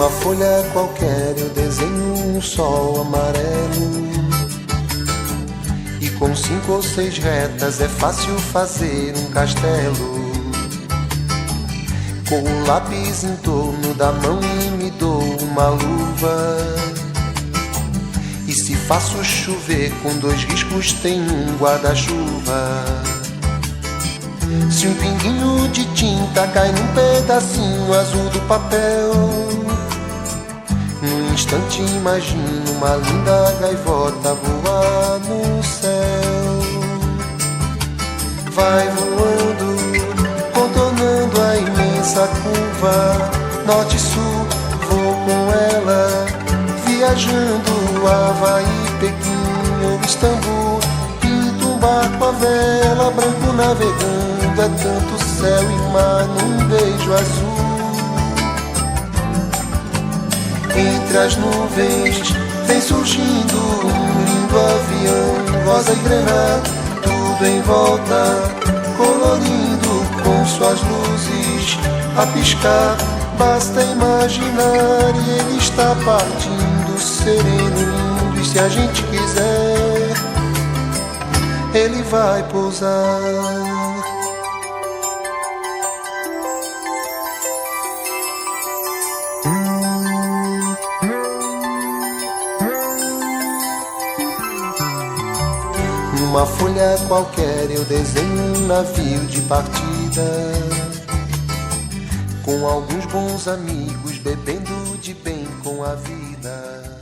Numa folha qualquer eu desenho um sol amarelo, e com 5 ou 6 retas é fácil fazer um castelo. Com o lápis em torno da mão e me dou uma luva, e se faço chover com 2 riscos tem um guarda-chuva. Se um pinguinho de tinta cai num pedacinho azul do papel, num instante imagino uma linda gaivota voar no céu. Vai voando, contornando a imensa curva, norte e sul, vou com ela, viajando Havaí, Pequim ou Istambul. Pinto um barco à vela, branco navegando, é tanto céu e mar num beijo azul. Entre as nuvens vem surgindo um lindo avião, rosa e grená, tudo em volta, colorindo com suas luzes a piscar. Basta imaginar e ele está partindo, sereno e lindo, e se a gente quiser, ele vai pousar. Numa folha qualquer eu desenho um navio de partida, com alguns bons amigos bebendo de bem com a vida.